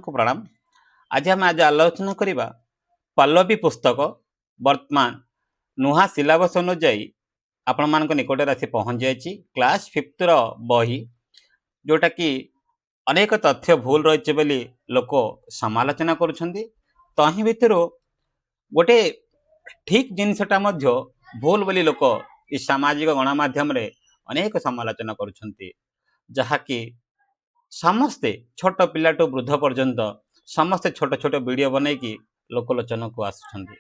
को प्रणाम। आज हम आलोचना करिबा पल्लवी पुस्तक वर्तमान नुहा सिलेबस अनुଯାयी आपण मान निकट आसी पहुँच जाइए क्लास 5th बही जोटा कि अनेक तथ्य भूल रही बोली लोक समालोचना करुछंदी। तही भितर गोटे ठीक जिनसटा भूल बोली लोक इस सामाजिक गणमाध्यम रे अनेक समालोचना करुछंती, जहाँकि समस्ते छोट पिलाटू वृद्ध पर्यंत समस्ते छोट छोट वीडियो बनई कि लोकलोचन को आसुछंती।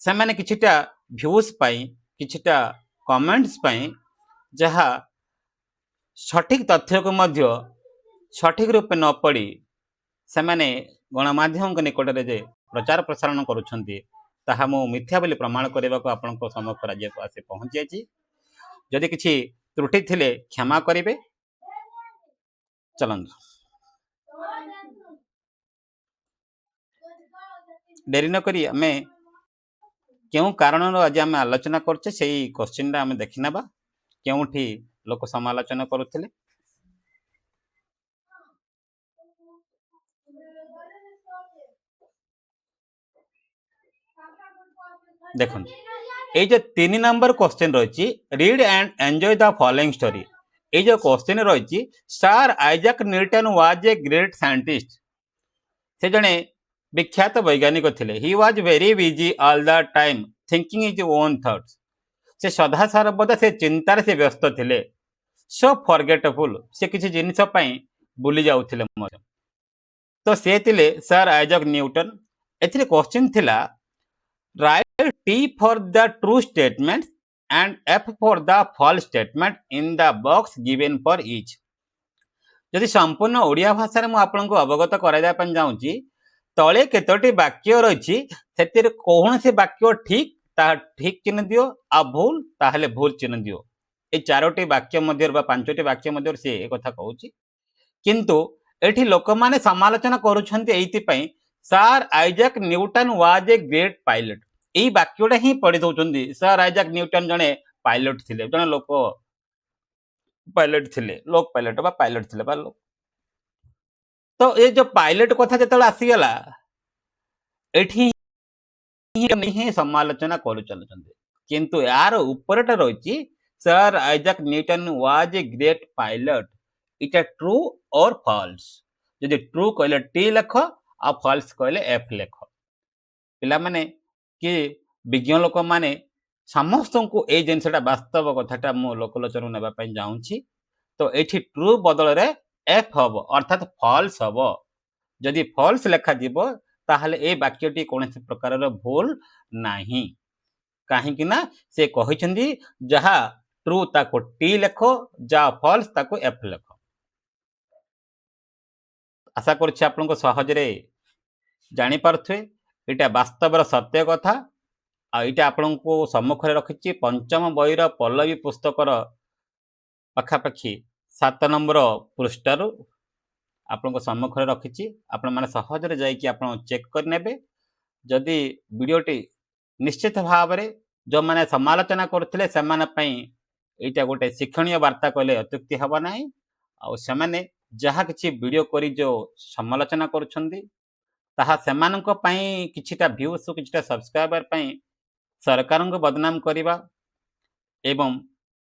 सेमाने किछिटा व्यूज पाई किछिटा कमेंट्स पाई जहा सठिक तथ्य को मध्य सठिक रूप न पड़ी सेमाने गणमाध्यम के निकट रे जे प्रचार प्रसारण करुछंती ताहा मो मिथ्या बोली प्रमाण करने को आपण सम्मुख राज्य को आसी पहुँच जाइए। जदि किछि त्रुटि थिले क्षमा करिवे। चलंतु डेरी न करी आमे क्यों कारण आज आम आलोचना करछे से क्वेश्चन आम देखि नबा क्योंठी लोक समालोचना करुथिले। देखो ये जो 3 नंबर क्वेश्चन रही read and enjoy the following story. ये जो क्वेश्चन रही sir Isaac Newton was a great scientist. से जने विख्यात वैज्ञानिक थे। He was very busy all the time thinking is own thoughts. से सदा सर्वदा से चिंतार से व्यस्त थे। सो फॉरगेटफुल से किसी जिनिस भूली जाउथिले। तो से थिले सर आइजैक न्यूटन। एथिरे क्वेश्चन थिला write T for the true statement and F for the false statement in the box given for each। यदि संपूर्ण ओडिया भाषा रे मु आपन को अवगत कराइदा पन जाउची तळे केतोटी वाक्य रहिछि सेतिर कोन से वाक्य ठीक ता ठीक चिन्ह दियो आ भूल ताहले भूल चिन्ह दियो। ए चारोटी वाक्य मध्य बा पांचोटी वाक्य मध्य से ए कथा कहूची, किंतु एठी लोक माने समालोचना करूछंती एइति पई sir Isaac Newton was a great pilot. यही वाक्यटा ही पढ़ी दौरान सर आइजैक न्यूटन जड़े पायलट थे, जड़े लोक पायलट थे, लोक पायलट बा पायलट थे बा लोक। तो ये जो पायलट कथा जो आसीगला एठी ही समालोचना कर चलुछंती, किंतु यार ऊपरटा रही sir Isaac Newton was a great pilot. इटा ट्रू और फॉल्स। जदि ट्रू कहले टी लेख आ फॉल्स कहले एफ लेख। पिला माने कि विज्ञ लोक माने समस्त को ए जिनसटा वास्तव कथाटा मो लोकलोचन नेबा पई जाउछि। तो एठी ट्रू बदल रे एफ हबो अर्थात फॉल्स हबो। जदि फॉल्स लेखा जीवो ताहले ए वाक्यटी कोनसे प्रकार रो भूल नाही, काहे कि ना से कहिसंदी जहा ट्रू ताको टी लेखो जा फॉल्स ताको एफ लेखो। आशा करछि आपन को सहज रे जानि पारथुए एटा वास्तव सत्य कथा। आईटा आपण को सम्मुख रखी पंचम बहीर पल्लवी पुस्तकर पाखापाखि 7 नंबर पृष्ठार आपण को सम्मुख रखी। आपण माने सहज जाइए आप चेक करने। जदि वीडियोटी निश्चित भाव में जो मैंने समालोचना करते से यहाँ गोटे शिक्षणीय वार्ता कहले अत्युक्ति हवा ना। आने जहाँ किसी वीडियो करी जो समालोचना करुछंदी ताहा सेमानंक पई किछिटा व्यूज किछिटा सब्सक्राइबर पई सरकार को बदनाम करवा एवं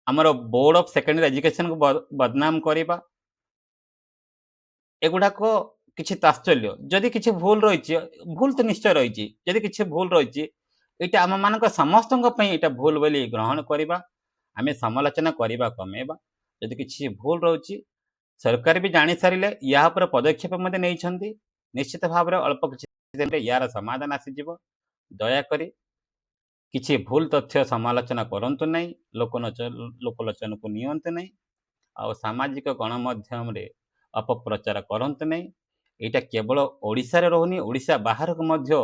आमर बोर्ड ऑफ सेकेंडरी एजुकेशन को बदनाम करवा एगुड़ाक किछि तात्सल्य। जदि किछि भूल रही भूल तो निश्चय रही जदि किछि भूल रही यहाँ आम मान समस्त यहाँ भूल बोली ग्रहण करवा आम समालोचना करवा कमेवा। जदि किछि भूल रही सरकार भी जानी सारे या पदक्षेप नहीं निश्चित भाव में अल्प किसी यार समाधान आसीज। दयाकोरी किसी भूल तथ्य समालोचना करंतु नहीं, लोकलोचन को नियंतु नहीं, आ सामाजिक गणमाध्यम रे अपप्रचार करंतु नहीं। यहाँ केवल ओडिशा रे रोहनी ओडिशा बाहर को मध्य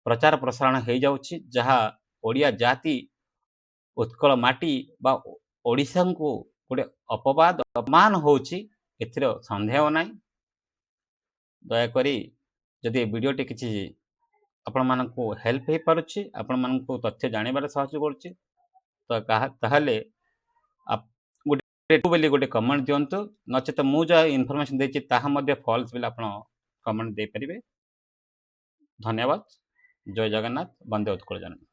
प्रचार प्रसारण हो जाउछि, जहाँ ओडिया जाति उत्कल माटी बा ओडिशा को गोटे अपवाद अपमान होउछि, एथिर संदेह नहीं। दयाकोरी जदि वीडियोटी किसी आपण मानकु हेल्प हो पारुछि, आपण मानकु तथ्य जानिबार सहयोग करुछि तो ताहले आप गोटे बोली गोटे कमेंट दियंतु, नचेत मु जो इनफॉरमेशन देछि ताहा मध्ये फॉल्स बोली आपण କମେଣ୍ଟ ଦେଇପାରିବେ। ଧନ୍ୟବାଦ। ଜୟ ଜଗନ୍ନାଥ। ବନ୍ଦେ ଉତ୍କଳ ଜନନୀ।